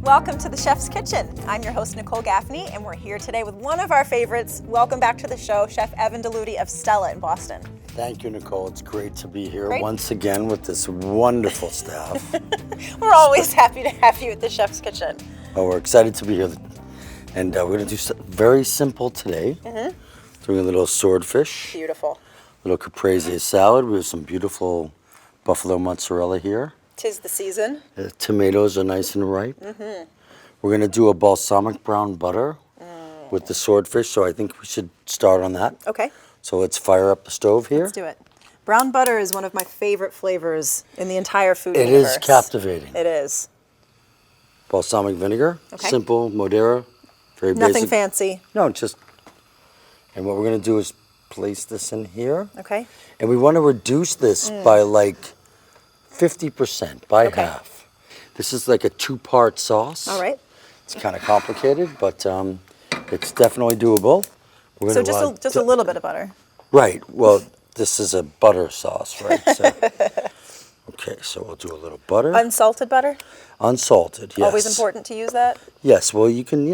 Welcome to the Chef's Kitchen. I'm your host, Nicole Gaffney, and we're here today with one of our favorites. Welcome back to the show, Chef Evan Deluty of Stella in Boston. Thank you, Nicole. It's great to be here once again with this wonderful staff. We're always happy to have you at the Chef's Kitchen. Oh, we're excited to be here. And we're going to do something very simple today. Doing a little swordfish. Beautiful. A little caprese salad. We have some beautiful buffalo mozzarella here. 'Tis the season. The tomatoes are nice and ripe. We're going to do a balsamic brown butter with the swordfish, so I think we should start on that. Okay. So let's fire up the stove here. Let's do it. Brown butter is one of my favorite flavors in the entire food It universe. is captivating. It is. Balsamic vinegar, Okay. simple, Madeira, very basic. Nothing fancy. No, just, and what we're going to do is place this in here. Okay. And we want to reduce this by like 50%, by half. This is like a two-part sauce. All right. It's kind of complicated, but it's definitely doable. We're So gonna just a little bit of butter. Right. Well, this is a butter sauce, right? So, okay, so we'll do a little butter. Unsalted butter? Unsalted, yes. Always important to use that? Yes. Well, you can,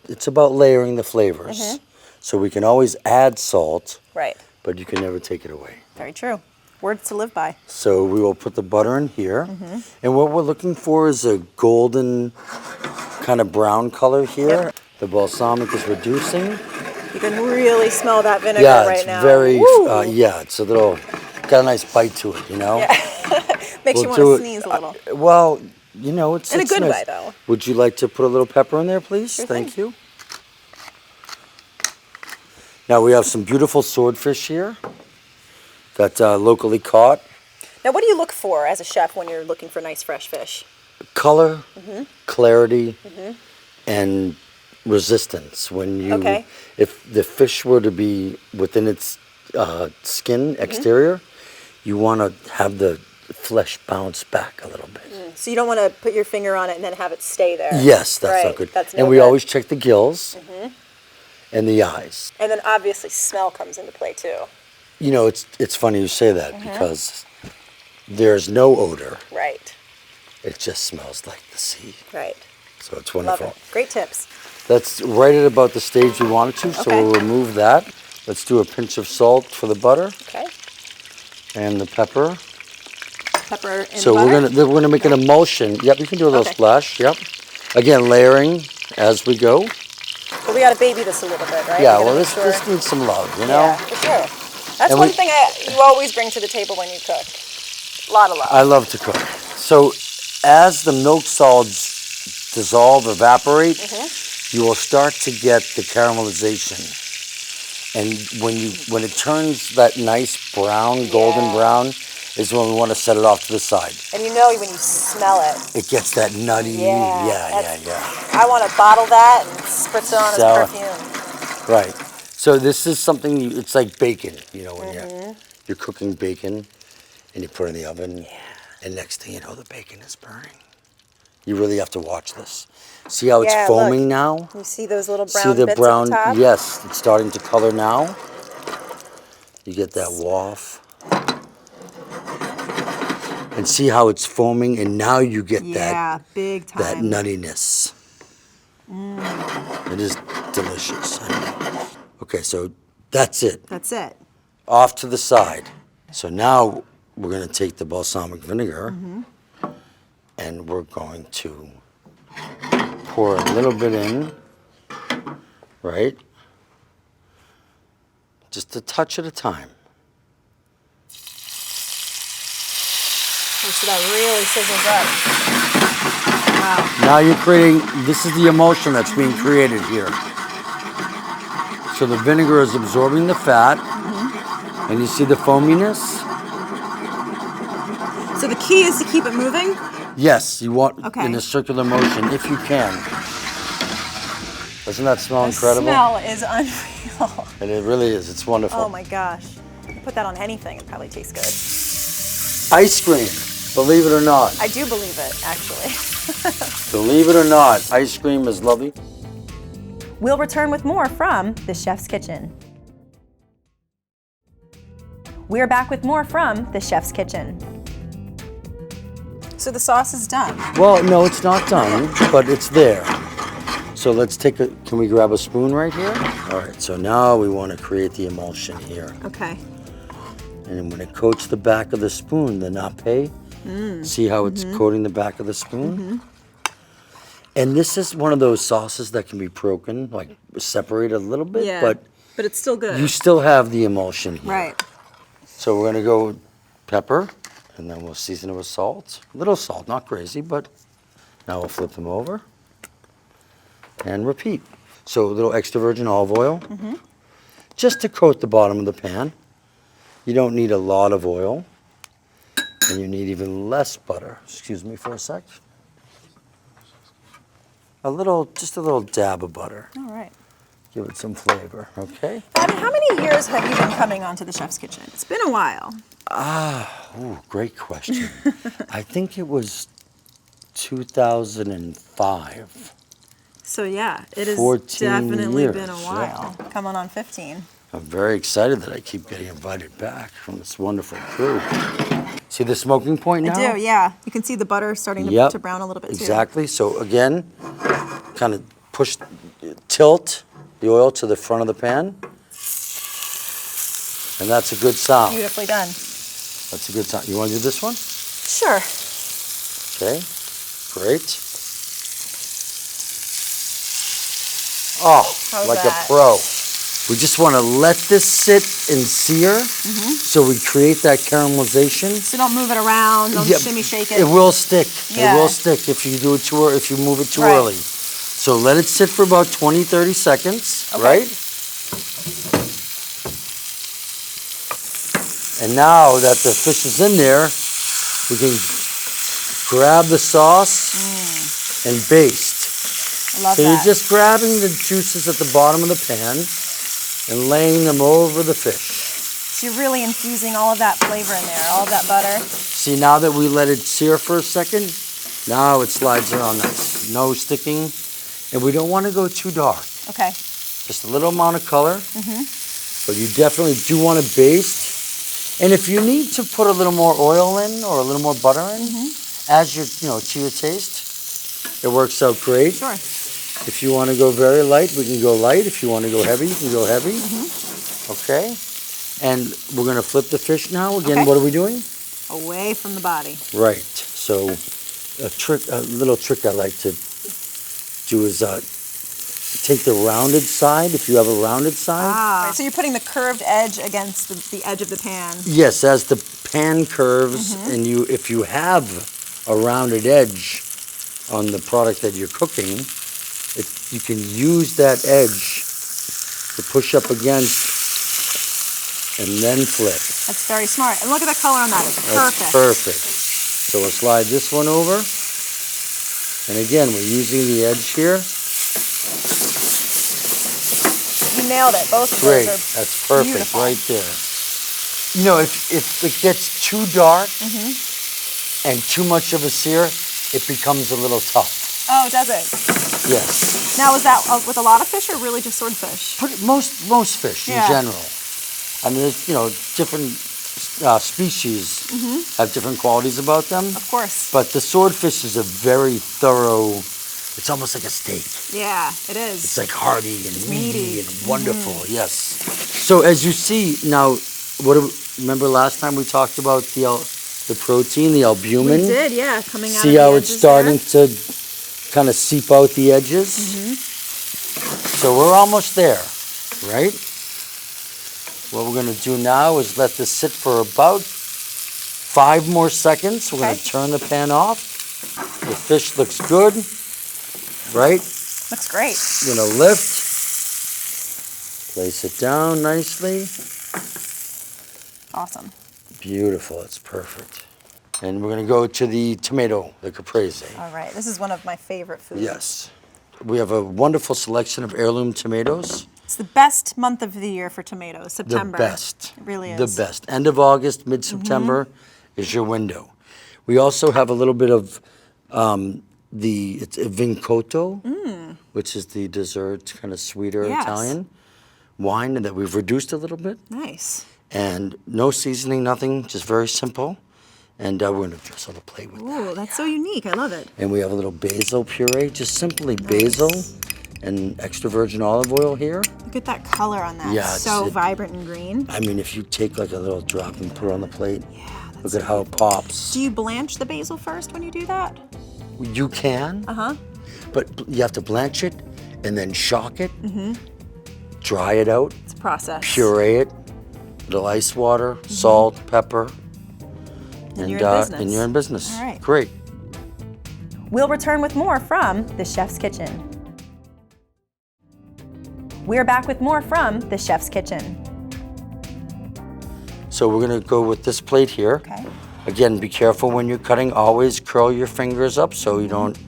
it's about layering the flavors. So we can always add salt, Right. but you can never take it away. Very true. Words to live by. So we will put the butter in here. And what we're looking for is a golden kind of brown color here. Yep. The balsamic is reducing. You can really smell that vinegar Yeah, right it's now. very, Woo! it's a little, got a nice bite to it, Yeah. Makes you want do to it- sneeze a little. Well, it's In a it's good nice. way, though. Would you like to put a little pepper in there, please? Sure Thank thing. you. Now we have some beautiful swordfish here that locally caught. Now, what do you look for as a chef when you're looking for nice, fresh fish? Color, clarity, and resistance. When you, if the fish were to be within its skin exterior, you want to have the flesh bounce back a little bit. So you don't want to put your finger on it and then have it stay there. Yes, that's not good. That's no and we good. always check the gills and the eyes. And then obviously smell comes into play too. It's funny you say that because there's no odor. Right. It just smells like the sea. Right. So it's Love wonderful. it. Great tips. That's right at about the stage we want it to, so Okay. we'll remove that. Let's do a pinch of salt for the butter Okay. and the pepper. Pepper in So the butter? we're gonna make an emulsion. Yep, you can do a little Okay. splash. Yep. Again, layering as we go. But we got to baby this a little bit, right? Yeah. We gotta Well, make this sure- needs some love, Yeah, for sure. That's And one we- thing you always bring to the table when you cook. A lot of love. I love to cook. So as the milk solids dissolve, evaporate, you will start to get the caramelization. And when it turns that nice brown, golden brown, is when we want to set it off to the side. And you know when you smell it. It gets that nutty, Yeah, yeah. I want to bottle that and spritz it on Sour. as perfume. Right. So this is something, it's like bacon, when you're cooking bacon and you put it in the oven, and next thing you know, the bacon is burning. You really have to watch this. See how it's Yeah, foaming look. now? You see those little brown See the bits brown? at the top? Yes, it's starting to color now. You get that waft. And see how it's foaming, and now you get big that nuttiness. It is delicious. I know. Okay, so that's it. That's it. Off to the side. So now we're going to take the balsamic vinegar and we're going to pour a little bit in, right? Just a touch at a time. So that really sizzles up. Wow. Now you're creating, this is the emulsion that's being created here. So the vinegar is absorbing the fat, and you see the foaminess? So the key is to keep it moving? Yes, you want in Okay. a circular motion, if you can. Doesn't that smell The incredible? smell is unreal. And it really is, it's wonderful. Oh my gosh. Put that on anything, it probably tastes good. Ice cream, believe it or not. I do believe it, actually. Believe it or not, ice cream is lovely. We'll return with more from The Chef's Kitchen. We're back with more from The Chef's Kitchen. So the sauce is done. Well, no, it's not done, but it's there. So let's take a, can we grab a spoon right here? All right, so now we want to create the emulsion here. Okay. And when it coats the back of the spoon, the nappe, see how it's coating the back of the spoon? And this is one of those sauces that can be broken, like separated a little bit, but it's still good. you still have the emulsion here. Right. So we're gonna go pepper, and then we'll season it with salt. A little salt, not crazy, but now we'll flip them over and repeat. So a little extra virgin olive oil, just to coat the bottom of the pan. You don't need a lot of oil, and you need even less butter. Excuse me for a sec. Just a little dab of butter. All right. Give it some flavor, okay? Evan, how many years have you been coming onto the Chef's Kitchen? It's been a while. Great question. I think it was 2005. So yeah, it has 14 definitely years, been a while. Coming on 15. I'm very excited that I keep getting invited back from this wonderful crew. See the smoking point now? I do, yeah. You can see the butter starting to brown a little bit too. Exactly. So again, kind of tilt the oil to the front of the pan. And that's a good sound. Beautifully done. That's a good sound. You want to do this one? Sure. Okay, great. Oh, How's like that? a pro. We just want to let this sit and sear so we create that caramelization. So don't move it around, don't shimmy shake it. It will stick. Yeah. It will stick if you do it if you move it too Right. early. So let it sit for about 20, 30 seconds, Okay. right? And now that the fish is in there, we can grab the sauce and baste. I love So that. you're just grabbing the juices at the bottom of the pan and laying them over the fish. So you're really infusing all of that flavor in there, all of that butter. See, now that we let it sear for a second, now it slides around nice. No sticking. And we don't want to go too dark. Okay. Just a little amount of color. But you definitely do want to baste. And if you need to put a little more oil in or a little more butter in, as your, to your taste, it works out great. Sure. If you want to go very light, we can go light. If you want to go heavy, you can go heavy. Okay. And we're going to flip the fish now. Again, Okay. what are we doing? Away from the body. Right. So a little trick I like to do is take the rounded side, if you have a rounded side. So you're putting the curved edge against the edge of the pan. Yes, as the pan curves, and if you have a rounded edge on the product that you're cooking, you can use that edge to push up against and then flip. That's very smart. And look at the color on that. It's perfect. That's perfect. So we'll slide this one over. And again, we're using the edge here. You nailed it. Both of Great. those are That's perfect beautiful. right there. If it gets too dark and too much of a sear, it becomes a little tough. Oh, does it? Yes. Now, is that with a lot of fish or really just swordfish? Most fish in general. I mean, there's, different species have different qualities about them. Of course. But the swordfish is a very thorough, it's almost like a steak. Yeah, it is. It's like hearty and meaty and wonderful, Mm-hmm. yes. So as you see, now, remember last time we talked about the protein, the albumin? We did, yeah, coming out of See the how edges it's starting to kind of seep out the edges? So we're almost there, right? What we're going to do now is let this sit for about 5 more seconds. We're going to turn the pan off. The fish looks good, right? Looks great. We're going to lift, place it down nicely. Awesome. Beautiful, it's perfect. And we're going to go to the tomato, the caprese. All right, this is one of my favorite foods. Yes. We have a wonderful selection of heirloom tomatoes. It's the best month of the year for tomatoes, September. The best. It really is. The best. End of August, mid-September is your window. We also have a little bit of it's a vincotto, which is the dessert, kind of sweeter Italian wine that we've reduced a little bit. Nice. And no seasoning, nothing, just very simple. And we're going to drizzle the plate with that. Ooh, that's so unique. I love it. And we have a little basil puree, just simply basil and extra virgin olive oil here. Look at that color on that. Yeah, so vibrant and green. I mean, if you take like a little drop and put it on the plate, That's look at how it pops. Do you blanch the basil first when you do that? You can, but you have to blanch it and then shock it, dry it out, It's a process. puree it, little ice water, salt, pepper, And you're in business. and you're in business. All right. Great. We'll return with more from The Chef's Kitchen. We're back with more from The Chef's Kitchen. So we're gonna go with this plate here. Okay. Again, be careful when you're cutting. Always curl your fingers up so you don't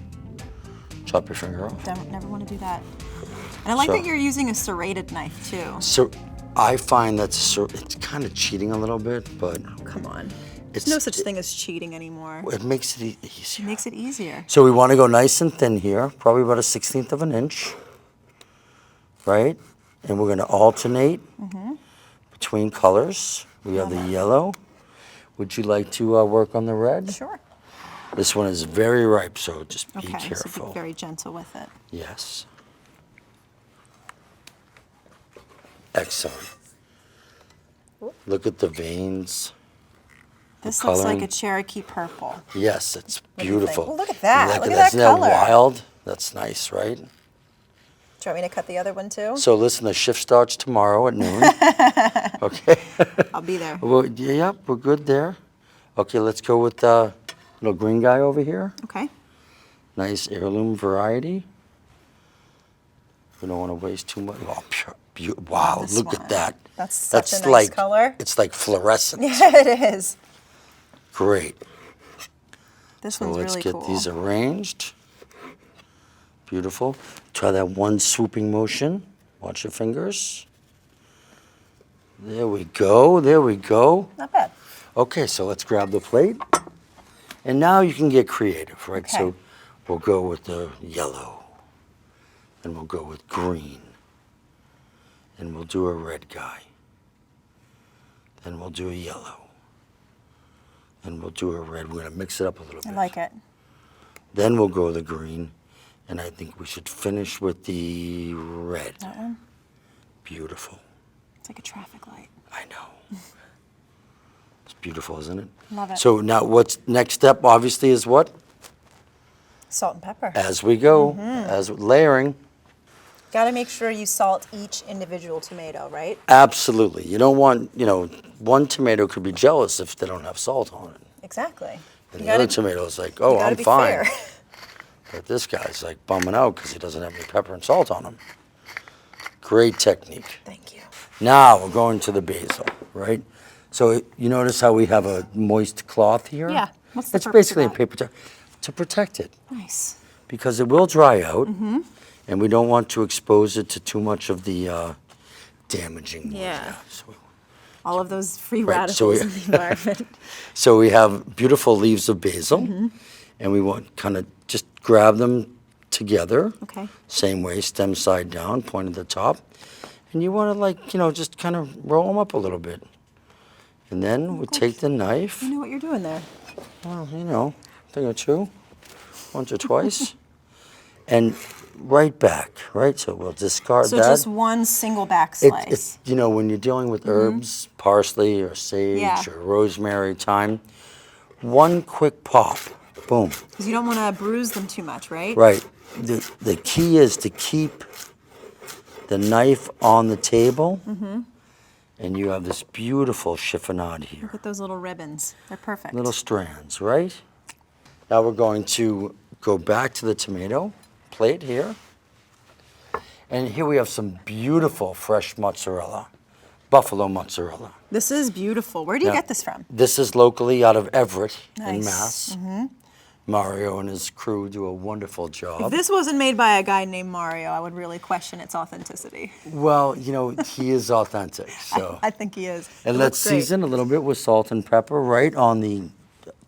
chop your finger off. Never want to do that. And I like that you're using a serrated knife too. So I find that it's kind of cheating a little bit, but Come on. There's no such thing as cheating anymore. it makes it It easier. makes it easier. So we want to go nice and thin here, probably about a 1/16 of an inch, right? And we're going to alternate between colors. We have the yellow. Would you like to work on the red? Sure. This one is very ripe, so just be Okay, so careful. be very gentle with it. Yes. Excellent. Look at the veins. This looks like coloring. a Cherokee purple. Yes, it's What do you think? beautiful. Well, look at that. Look at that Isn't that color. wild? That's nice, right? Do you want me to cut the other one too? So listen, the shift starts tomorrow at noon. Okay. I'll be there. Well, yeah, we're good there. Okay, let's go with the little green guy over here. Okay. Nice heirloom variety. We don't want to waste too much. Oh, wow, This look one. at that. That's such a nice like, color. It's like fluorescent. Yeah, it is. Great. This So one's let's really get cool. these arranged. Beautiful. Try that one swooping motion. Watch your fingers. There we go. There we go. Not bad. Okay, so let's grab the plate. And now you can get creative, right? Okay. So we'll go with the yellow. And we'll go with green. And we'll do a red guy. Then we'll do a yellow. And we'll do a red. We're going to mix it up a little bit. I like it. Then we'll go the green. And I think we should finish with the red. That one? Beautiful. It's like a traffic light. I know. It's beautiful, isn't it? Love it. So now what's next step obviously is what? Salt and pepper. As we go, as layering. Got to make sure you salt each individual tomato, right? Absolutely. You don't want, one tomato could be jealous if they don't have salt on it. Exactly. And You the other gotta- tomato's like, you oh, gotta I'm be fine. fair. But this guy's like bumming out because he doesn't have any pepper and salt on him. Great technique. Thank you. Now we're going to the basil, right? So you notice how we have a moist cloth here? Yeah. What's the It's purpose of basically a that? paper towel to protect it Nice. because it will dry out, and we don't want to expose it to too much of the damaging. Yeah. So, All of those free Right, so radicals we- in the environment. so we have beautiful leaves of basil, and we want kind of just grab them together. Okay. Same way, stem side down, point at the top. And you want to just kind of roll them up a little bit. And then we take the knife, You know what you're doing there. well, thing or two, once or twice, and right back, right? So we'll discard So that. just one single back slice. It's when you're dealing with herbs, parsley or sage Yeah. or rosemary, thyme, one quick pop, boom. Because you don't want to bruise them too much, right? Right. The key is to keep the knife on the table, and you have this beautiful chiffonade here. Look at those little ribbons. They're perfect. Little strands, right? Now we're going to go back to the tomato plate here. And here we have some beautiful fresh mozzarella, buffalo mozzarella. This is beautiful. Where do you Now, get this from? This is locally out of Everett in Nice. Mass. Mario and his crew do a wonderful job. If this wasn't made by a guy named Mario, I would really question its authenticity. Well, he is authentic, so. I think he is. And It let's looks great. season a little bit with salt and pepper right on the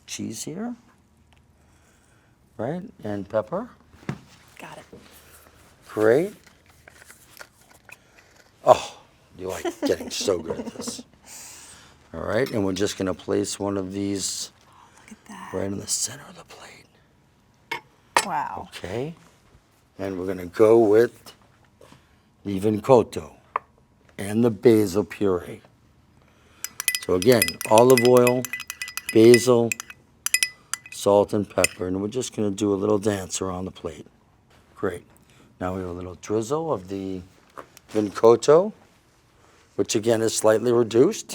cheese here. Right, and pepper. Got it. Great. Oh, you like getting so good at this. All right, and we're just gonna place one of these right in the center of the plate. Wow. Okay. And we're going to go with the vincoto and the basil puree. So again, olive oil, basil, salt and pepper, and we're just going to do a little dance around the plate. Great. Now we have a little drizzle of the vincoto, which again is slightly reduced,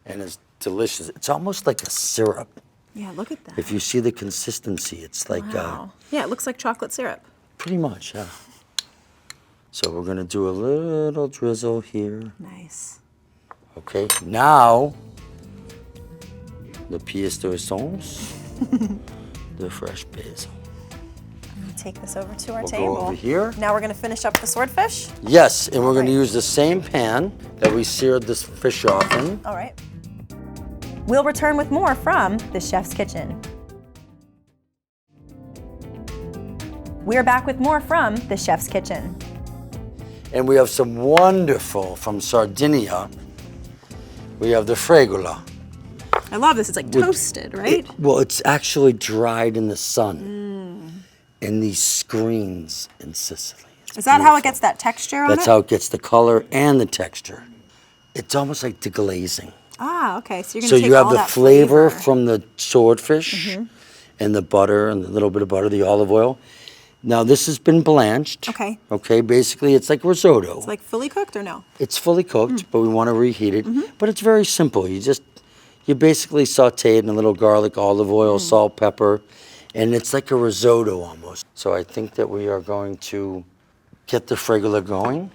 and is delicious. It's almost like a syrup. Yeah, look at that. If you see the consistency, it's like Wow. Yeah, it looks like chocolate syrup. pretty much, yeah. So we're going to do a little drizzle here. Nice. Okay, now the pièce de resistance, the fresh basil. I'm going to take this over to our We'll table. go over here. Now we're going to finish up the swordfish. Yes, and we're going to Right. use the same pan that we seared this fish off in. All right. We'll return with more from the chef's kitchen. We're back with more from the chef's kitchen. And we have some wonderful from Sardinia. We have the Fregula. I love this. It's like toasted, right? Well, it's actually dried in the sun in these screens in Sicily. It's Is that how it beautiful. gets that texture on That's it? how it gets the color and the texture. It's almost like deglazing. Ah, okay. So you're So going to take you have all the that flavor from the swordfish and the butter and the little bit of butter, the olive oil. Now this has been blanched. Okay. Okay, basically it's like risotto. It's like fully cooked or no? It's fully cooked, but we want to reheat it. But it's very simple. You basically saute it in a little garlic, olive oil, salt, pepper, and it's like a risotto almost. So I think that we are going to get the Fregula going,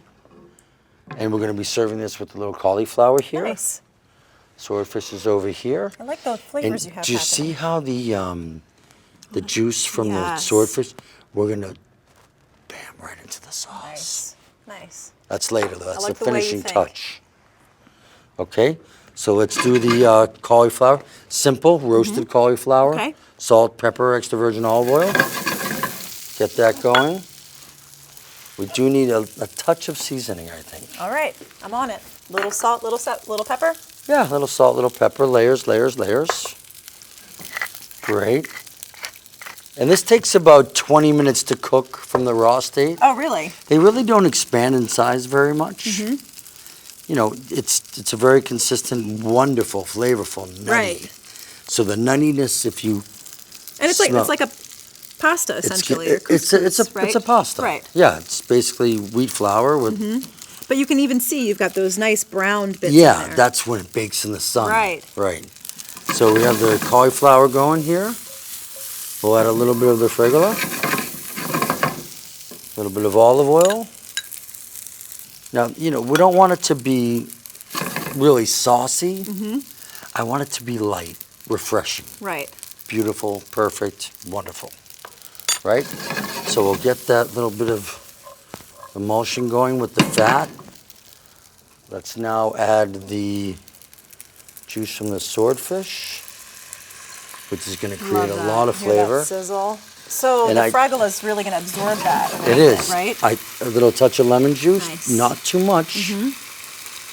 and we're going to be serving this with a little cauliflower here. Nice. Swordfish is over here. I like the And flavors you have do you happening. see how the juice from the Yes. swordfish, we're going to bam right into the sauce. Nice. Nice. That's later, though. That's like the the way you finishing think. touch. Okay, so let's do the cauliflower. Simple, roasted cauliflower. Okay. Salt, pepper, extra virgin olive oil. Get that going. We do need a touch of seasoning, I think. All right. I'm on it. Little salt, little pepper. Yeah, a little salt, little pepper, layers, layers, layers. Great. And this takes about 20 minutes to cook from the raw state. Oh, really? They really don't expand in size very much. You know, it's a very consistent, wonderful, flavorful, nutty. Right. So the nuttiness, if you And it's smell- like a pasta essentially. or it's a couscous, right? it's a pasta. Right. Yeah, it's basically wheat flour with But you can even see you've got those nice browned bits in yeah. there. That's when it bakes in the sun. Right. Right. So we have the cauliflower going here. We'll add a little bit of the Fregula, a little bit of olive oil. Now, you know, we don't want it to be really saucy. I want it to be light, refreshing, Right. beautiful, perfect, wonderful, right? So we'll get that little bit of emulsion going with the fat. Let's now add the juice from the swordfish, which is going to create Love a that. lot of Hear that flavor. sizzle. So And the I- Fregula is really going to absorb that. A It little bit, is. right? A little touch of lemon juice, Nice. not too much,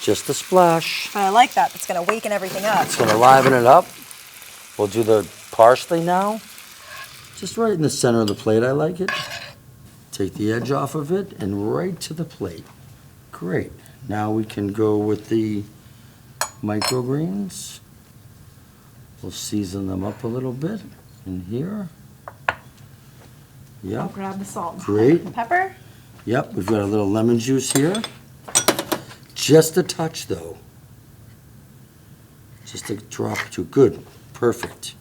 just a splash. But I like that. It's going to waken everything up. It's going to liven it up. We'll do the parsley now. Just right in the center of the plate, I like it. Take the edge off of it and right to the plate. Great. Now we can go with the microgreens. We'll season them up a little bit in here. I'll Yep, grab the salt and great. pepper. Yep, we've got a little lemon juice here. Just a touch, though. Just a drop or two. Good, perfect.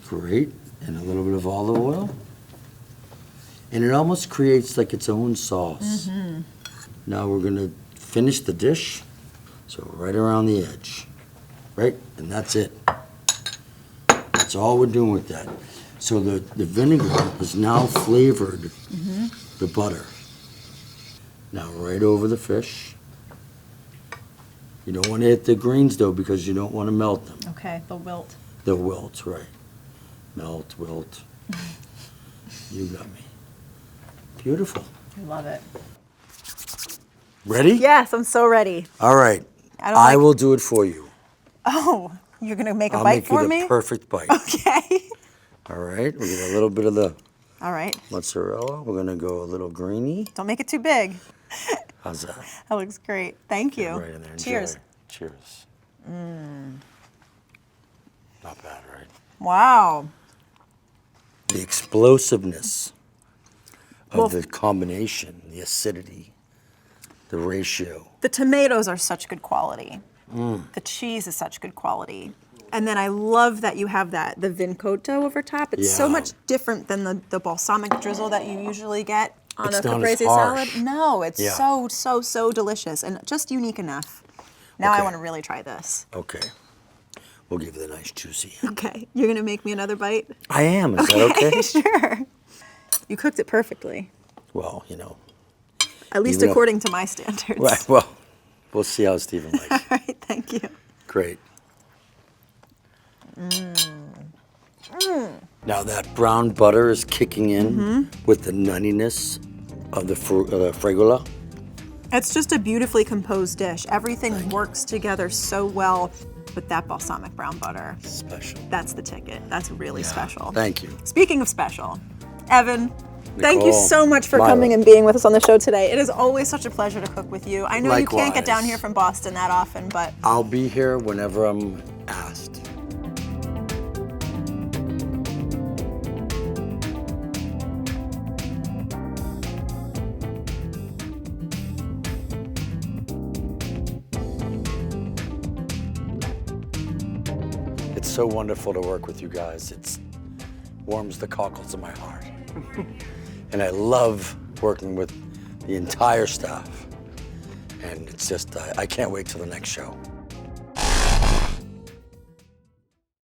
Great, and a little bit of olive oil. And it almost creates like its own sauce. Now we're gonna finish the dish. So right around the edge, right? And that's it. That's all we're doing with that. So the vinegar is now flavored the butter. Now right over the fish. You don't want to hit the greens though because you don't want to melt them. Okay, the wilt. They'll wilt, right. Melt, wilt. You got me. Beautiful. I love it. Ready? Yes, I'm so ready. All right. I don't I like- will do it for you. Oh, You're gonna make a I'll bite make for you the me? perfect bite. Okay. All right, we get a little bit of the All right. mozzarella. We're gonna go a little greeny. Don't make it too big. How's that? That looks great. Thank you. Right in there. Cheers. Enjoy. Cheers. Not bad, right? Wow. The explosiveness of Well, the combination, the acidity, the ratio. the tomatoes are such good quality. The cheese is such good quality. And then I love that you have the vincotto over top. It's so Yeah. much different than the balsamic drizzle that you usually get on It's a not as Caprese salad. harsh. No, it's Yeah. so delicious and just unique enough. Now I Okay. want to really try this. Okay. We'll give it a nice juicy. Okay, you're gonna make me another bite? I am. Is that okay? Sure. You cooked it perfectly, Well, you know. at least Even if- according to my standards. Right, well, we'll see how Stephen likes All it. right, thank you. Great. Now that brown butter is kicking in with the nuttiness of the Fregula. It's just a beautifully composed dish. Everything works together so well with that balsamic brown butter. Special. That's the ticket. That's really special. Thank you. Speaking of special, Evan, thank you Nicole, so much for Myra. coming and being with us on the show today. It is always such a pleasure to cook with you. I know you can't get down Likewise. here from Boston that often, but I'll be here whenever I'm asked. It's so wonderful to work with you guys. It warms the cockles of my heart. And I love working with the entire staff. And it's just, I can't wait till the next show.